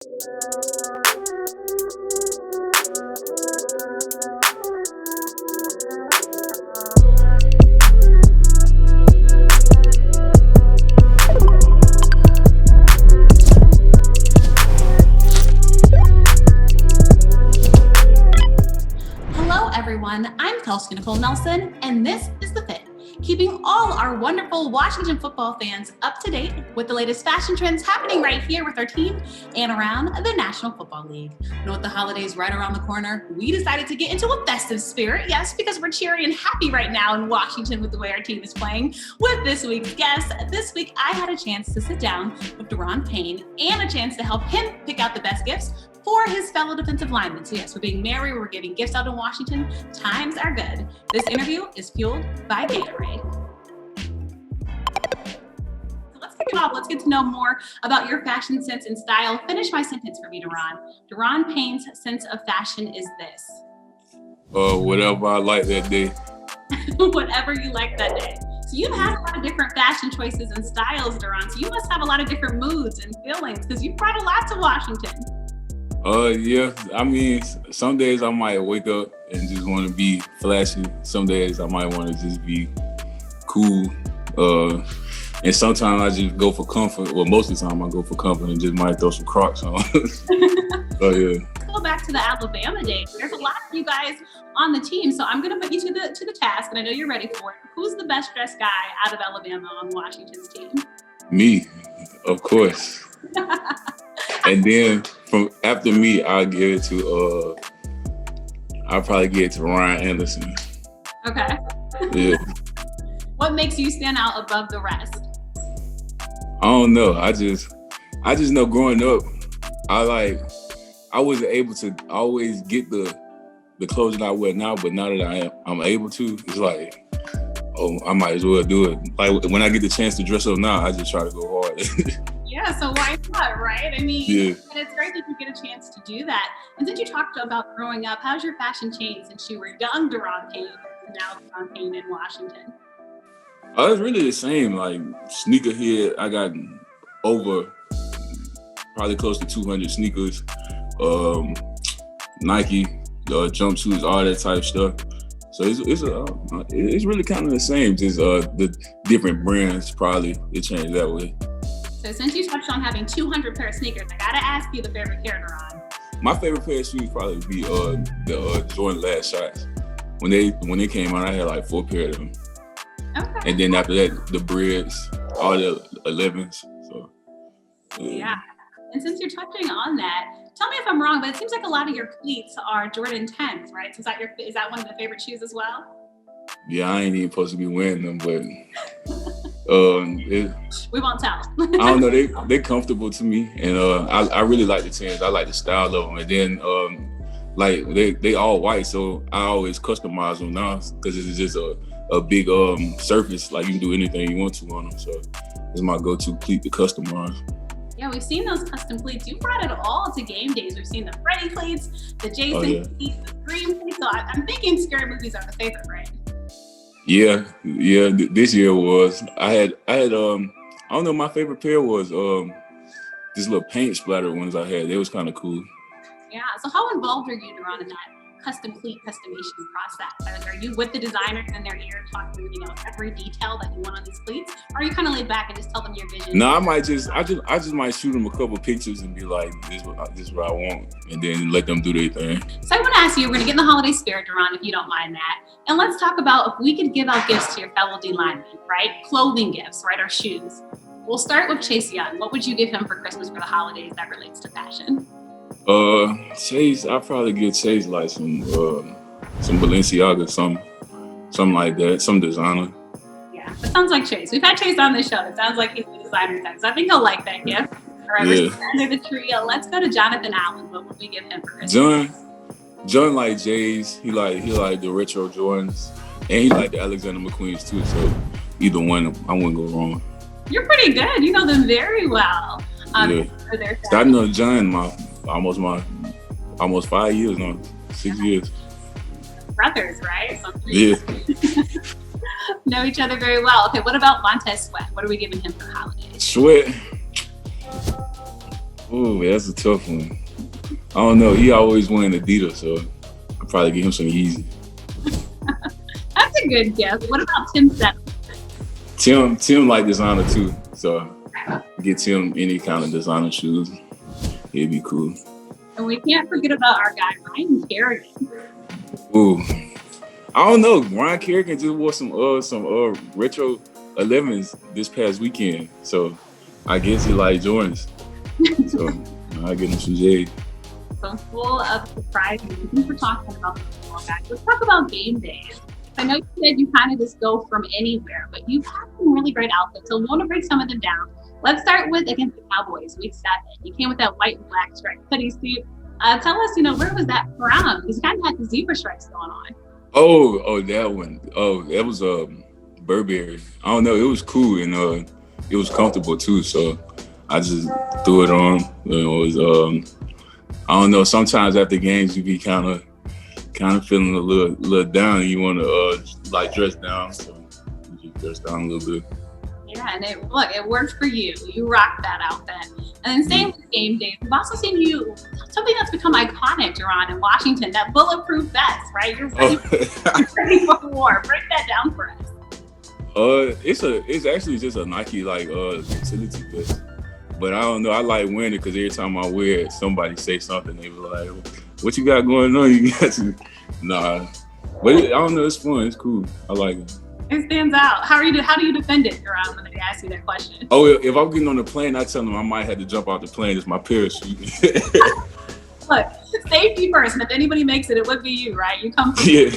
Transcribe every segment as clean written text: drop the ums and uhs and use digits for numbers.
Hello, everyone. I'm Kelsey Nicole Nelson, and this is The Fit, keeping all our wonderful Washington football fans up to date with the latest fashion trends happening right here with our team and around the National Football League. You know, with the holidays right around the corner, we decided to get into a festive spirit, yes, because we're cheery and happy right now in Washington with the way our team is playing. With this week's guest, this week I had a chance to sit down with Daron Payne and a chance to help him pick out the best gifts for his fellow defensive linemen. So yes, we're being merry, we're giving gifts out in Washington. Times are good. This interview is fueled by Gatorade. So let's kick it off. Let's get to know more about your fashion sense and style. Finish my sentence for me, Daron. Daron Payne's sense of fashion is this. Whatever I like that day. Whatever you like that day. So you've had a lot of different fashion choices and styles, Daron. So you must have a lot of different moods and feelings because you brought a lot to Washington. Yeah. I mean, some days I might wake up and just want to be flashy. Some days I might want to just be cool. And sometimes I just go for comfort. Well, most of the time I go for comfort and just might throw some Crocs on. So yeah. Go back to the Alabama days. There's a lot of you guys on the team, so I'm going to put you to the task, and I know you're ready for it. Who's the best dressed guy out of Alabama on Washington's team? Me, of course. And then from after me, I'll give it to I'll probably give it to Ryan Anderson. Okay. Yeah. What makes you stand out above the rest? I don't know. I just know growing up, I wasn't able to always get the clothes that I wear now, but now that I'm able to, it's like, oh, I might as well do it. Like when I get the chance to dress up now, I just try to go hard. Yeah, so why not, right? I mean, yeah. And it's great that you get a chance to do that. And since you talked about growing up, how's your fashion changed since you were young Daron Payne and now Daron Payne in Washington? It's really the same. Like sneakerhead, I got over probably close to 200 sneakers, Nike, jumpsuits, all that type stuff. So it's really kind of the same. Just the different brands probably it changed that way. So since you touched on having 200 pair of sneakers, I gotta ask you the favorite pair, Daron. My favorite pair of shoes probably would be the Jordan Last Shots. When they came out, I had like 4 pair of them. Okay. And then after that, the Breads, all the 11s. So yeah. And since you're touching on that, tell me if I'm wrong, but it seems like a lot of your cleats are Jordan 10s, right? So is that one of the favorite shoes as well? Yeah, I ain't even supposed to be wearing them, but we won't tell. I don't know, they're comfortable to me, and I really like the 10s. I like the style of them, and then like they all white, so I always customize them now because it's just a big surface. Like you can do anything you want to on them, so it's my go-to cleat to customize. Yeah, we've seen those custom cleats. You brought it all to game days. We've seen the Freddy cleats, the Jason cleats, the Scream cleats. So I'm thinking scary movies are the favorite, right? Yeah. This year was. I had. I don't know. My favorite pair was this little paint splatter ones I had. They was kind of cool. Yeah. So how involved are you, Daron, in that custom cleat customization process? Are you with the designers in their ear talking, every detail that you want on these cleats? Or are you kind of laid back and just tell them your vision? No, I just might shoot them a couple pictures and be like, this is what I want, and then let them do their thing. So I want to ask you, we're going to get in the holiday spirit, Daron, if you don't mind that. And let's talk about if we could give out gifts to your fellow D linemen, right? Clothing gifts, right? Or shoes. We'll start with Chase Young. What would you give him for Christmas for the holidays that relates to fashion? Chase, I'll probably give Chase like some Balenciaga, something like that, some designer. Yeah, that sounds like Chase. We've had Chase on the show. It sounds like he's the designer type. So I think he'll like that gift. All right, we're under the trio. Let's go to Jonathan Allen. What would we give him for Christmas? John like J's. He like the retro Jordans, and he like the Alexander McQueens too. So either one, I wouldn't go wrong. You're pretty good. You know them very well. Yeah. I know John almost 5 years now, 6 years. Brothers, right? Yeah. Know each other very well. Okay, what about Montez Sweat? What are we giving him for the holidays? Sweat. Ooh, that's a tough one. I don't know. He always wearing Adidas, so I'll probably give him some Yeezy. That's a good guess. What about Tim Settles? Tim like designer too, so get Tim any kind of designer shoes. It'd be cool. And we can't forget about our guy, Ryan Kerrigan. Ooh, I don't know. Ryan Kerrigan just wore some retro 11s this past weekend, so I guess he like Jordans. So I get him some J's. So full of surprises. Since we're talking about the football guys, let's talk about game days. I know you said you kind of just go from anywhere, but you've had some really great outfits. So we want to break some of them down. Let's start with against the Cowboys, week 7. You came with that white and black striped hoodie suit. Tell us, where was that from? Because you kind of had the zebra stripes going on. Oh, that one. Oh, that was Burberry. I don't know. It was cool and it was comfortable too. So I just threw it on. It was I don't know. Sometimes after games, you be kind of feeling a little down. And you want to dress down, so you just dress down a little bit. Yeah, and it worked for you. You rocked that outfit. And then same with game days. We've also seen you something that's become iconic, Daron, in Washington. That bulletproof vest, right? You're ready for war. Break that down for us. It's actually just a Nike utility vest. But I don't know. I like wearing it because every time I wear it, somebody say something. They were like, "What you got going on?" You got to, nah. But I don't know. It's fun. It's cool. I like it. It stands out. How do you defend it, Daron, when they ask you that question? Oh, if I'm getting on the plane, I tell them I might have to jump off the plane. It's my parachute. Look, safety first, and if anybody makes it, it would be you, right? You come from Yeah.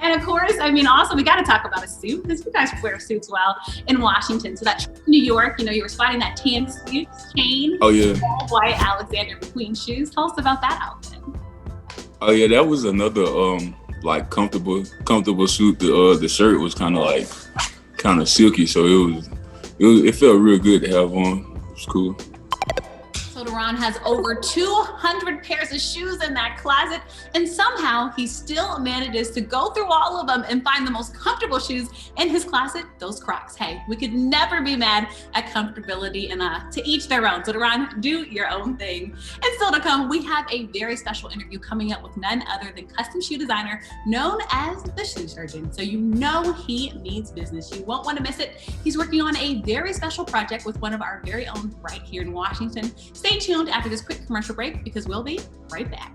And of course, also we got to talk about a suit because you guys wear suits well in Washington. So that trip to New York, you were spotting that tan suit, chain, Oh yeah. all white Alexander McQueen shoes. Tell us about that outfit. Oh yeah, that was another comfortable suit. The shirt was kind of silky, so it felt real good to have on. It was cool. So Daron has over 200 pairs of shoes in that closet, and somehow he still manages to go through all of them and find the most comfortable shoes in his closet, those Crocs. Hey, we could never be mad at comfortability, and to each their own. So Daron, do your own thing. And still to come, we have a very special interview coming up with none other than custom shoe designer known as the Shoe Surgeon. So he means business. You won't want to miss it. He's working on a very special project with one of our very own right here in Washington. Stay tuned after this quick commercial break because we'll be right back.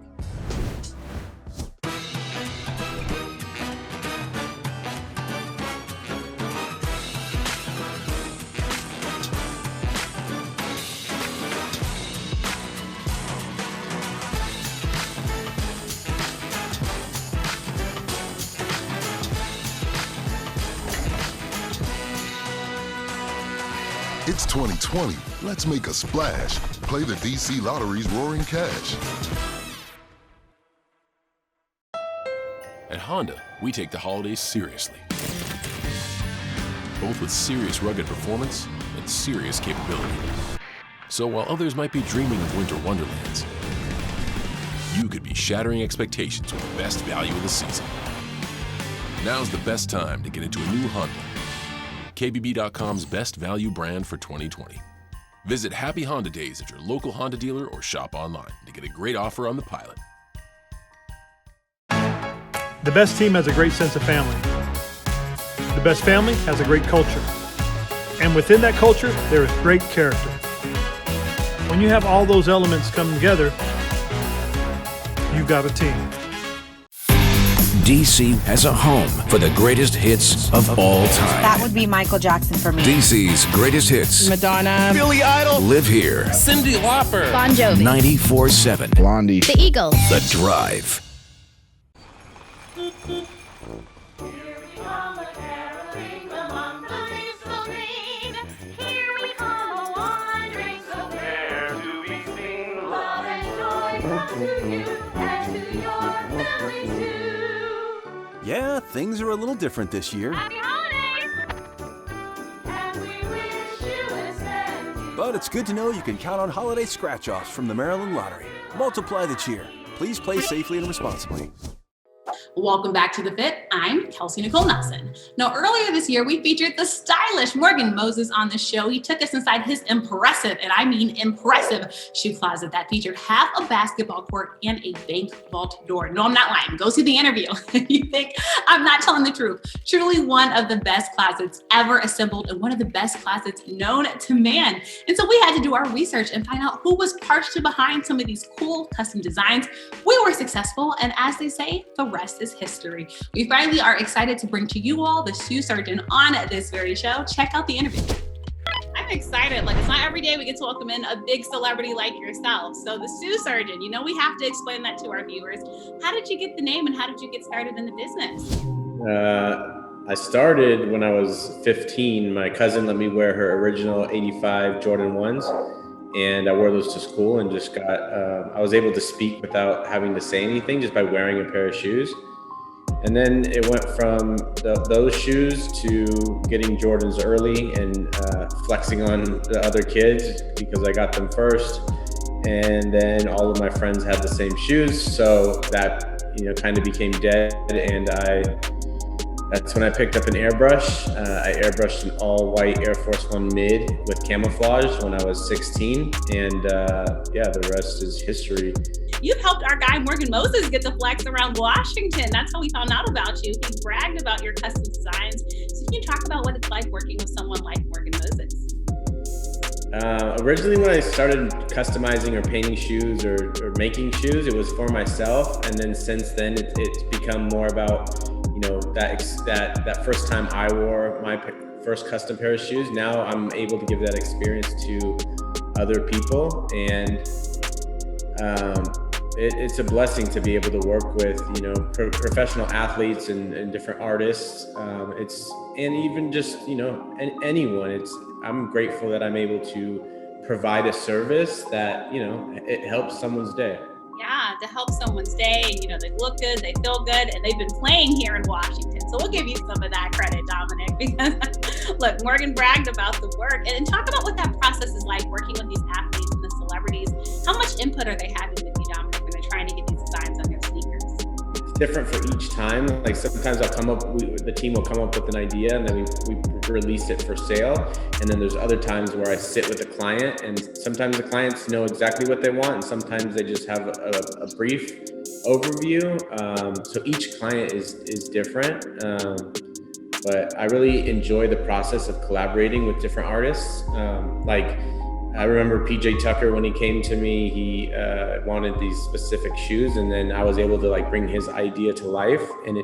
It's 2020. Let's make a splash. Play the DC Lottery's Roaring Cash. At Honda, we take the holidays seriously. Both with serious rugged performance and serious capability. So while others might be dreaming of winter wonderlands, you could be shattering expectations with the best value of the season. Now's the best time to get into a new Honda. KBB.com's best value brand for 2020. Visit Happy Honda Days at your local Honda dealer or shop online to get a great offer on the Pilot. The best team has a great sense of family. The best family has a great culture. And within that culture, there is great character. When you have all those elements come together, you've got a team. DC has a home for the greatest hits of all time. That would be Michael Jackson for me. DC's greatest hits. Madonna. Billy Idol. Live here. Cyndi Lauper. Bon Jovi. 94.7. Blondie. The Eagles. The Drive. Yeah, things are a little different this year. Happy holidays! And we wish you a send. But it's good to know you can count on holiday scratch-offs from the Maryland Lottery. Multiply the cheer. Please play safely and responsibly. Welcome back to The Fit. I'm Kelsey Nicole Nelson. Now, earlier this year, we featured the stylish Morgan Moses on the show. He took us inside his impressive, and I mean impressive, shoe closet that featured half a basketball court and a bank vault door. No, I'm not lying. Go see the interview. You think I'm not telling the truth. Truly one of the best closets ever assembled and one of the best closets known to man. And so we had to do our research and find out who was partially behind some of these cool custom designs. We were successful, and as they say, the rest is history. We finally are excited to bring to you all the shoe surgeon on this very show. Check out the interview. I'm excited. Like, it's not every day we get to welcome in a big celebrity like yourself. So the shoe surgeon, you know, we have to explain that to our viewers. How did you get the name and how did you get started in the business? I started when I was 15. My cousin let me wear her original 85 Jordan 1s. And I wore those to school and just got, I was able to speak without having to say anything just by wearing a pair of shoes. And then it went from those shoes to getting Jordans early and flexing on the other kids because I got them first. And then all of my friends had the same shoes. So that, kind of became dead. And that's when I picked up an airbrush. I airbrushed an all-white Air Force One mid with camouflage when I was 16. And the rest is history. You've helped our guy Morgan Moses get the flex around Washington. That's how we found out about you. He bragged about your custom designs. So can you talk about what it's like working with someone like Morgan Moses? Originally, when I started customizing or painting shoes or making shoes, it was for myself. And then since then, it's become more about that first time I wore my first custom pair of shoes. Now I'm able to give that experience to other people, and it's a blessing to be able to work with professional athletes and different artists. And even just anyone. I'm grateful that I'm able to provide a service that it helps someone's day. Yeah, to help someone's day, and they look good, they feel good, and they've been playing here in Washington. So we'll give you some of that credit, Dominic, because look, Morgan bragged about the work. And talk about what that process is like working with these athletes and the celebrities. How much input are they having with you, Dominic, when they're trying to get these designs on their sneakers? It's different for each time. Like sometimes the team will come up with an idea and then we release it for sale. And then there's other times where I sit with the client, and sometimes the clients know exactly what they want, and sometimes they just have a brief overview. So each client is different. But I really enjoy the process of collaborating with different artists. I remember PJ Tucker, when he came to me, he wanted these specific shoes, and then I was able to bring his idea to life. And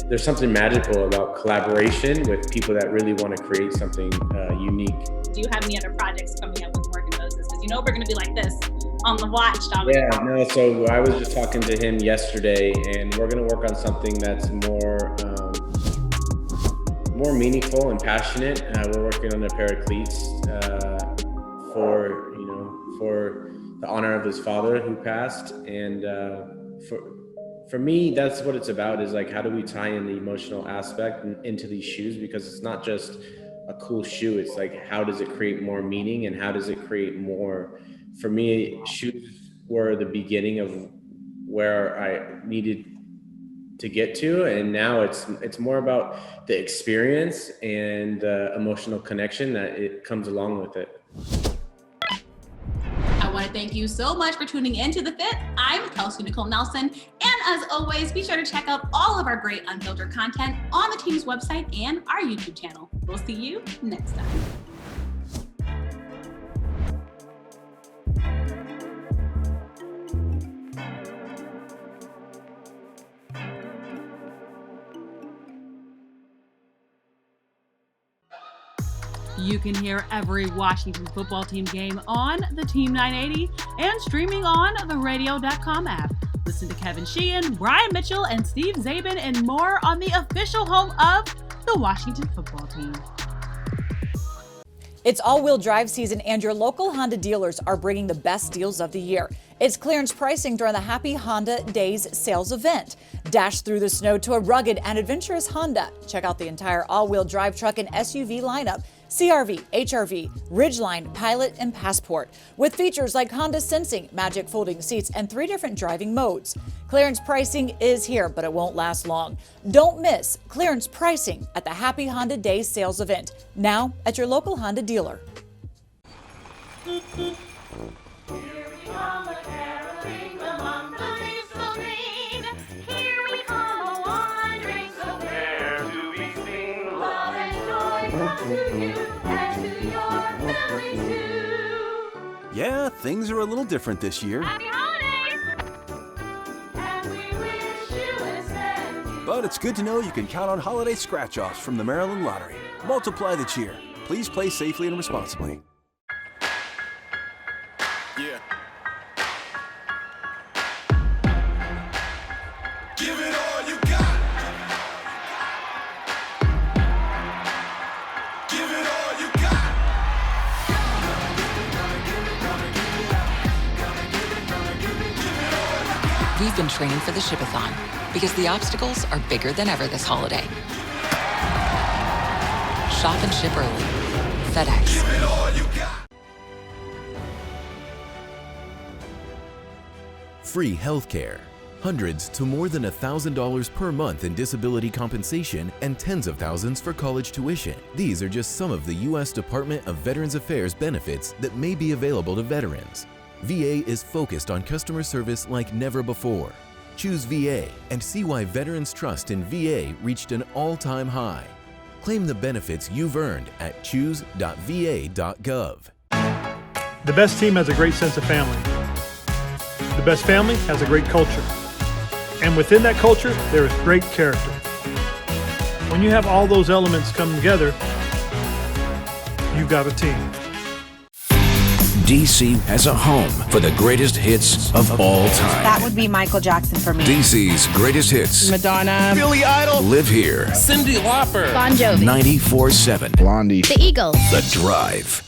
there's something magical about collaboration with people that really want to create something unique. Do you have any other projects coming up with Morgan Moses? Because we're going to be like this on the watch, Dominic. Yeah, no, so I was just talking to him yesterday, and we're going to work on something that's more meaningful and passionate. We're working on a pair of cleats for the honor of his father who passed. And for me, that's what it's about, is how do we tie in the emotional aspect into these shoes? Because it's not just a cool shoe. It's how does it create more meaning, and how does it create more? For me, shoes were the beginning of where I needed to get to, and now it's more about the experience and the emotional connection that it comes along with it. I want to thank you so much for tuning in to The Fit. I'm Kelsey Nicole Nelson, and as always, be sure to check out all of our great unfiltered content on the team's website and our YouTube channel. We'll see you next time. You can hear every Washington football team game on the Team 980 and streaming on the radio.com app. Listen to Kevin Sheehan, Brian Mitchell, and Steve Zabin and more on the official home of the Washington football team. It's all-wheel drive season, and your local Honda dealers are bringing the best deals of the year. It's clearance pricing during the Happy Honda Days sales event. Dash through the snow to a rugged and adventurous Honda. Check out the entire all-wheel drive truck and SUV lineup. CRV, HRV, Ridgeline, Pilot, and Passport, with features like Honda Sensing, Magic Folding Seats, and 3 different driving modes. Clearance pricing is here, but it won't last long. Don't miss clearance pricing at the Happy Honda Days sales event, now at your local Honda dealer. Yeah, things are a little different this year. Happy holidays! And we wish you a send. But it's good to know you can count on holiday scratch-offs from the Maryland Lottery. Multiply the cheer. Please play safely and responsibly. Yeah. Give it all you got. Give it all you got. We've been training for the Shipathon because the obstacles are bigger than ever this holiday. Shop and ship early. FedEx. Give it all you got. Free healthcare. Hundreds to more than $1,000 per month in disability compensation and tens of thousands for college tuition. These are just some of the U.S. Department of Veterans Affairs benefits that may be available to veterans. VA is focused on customer service like never before. Choose VA and see why veterans' trust in VA reached an all-time high. Claim the benefits you've earned at choose.va.gov. The best team has a great sense of family. The best family has a great culture. And within that culture, there is great character. When you have all those elements come together, you've got a team. DC has a home for the greatest hits of all time. That would be Michael Jackson for me. DC's greatest hits. Madonna. Billy Idol. Live here. Cyndi Lauper. Bon Jovi. 94.7. Blondie. The Eagles. The Drive.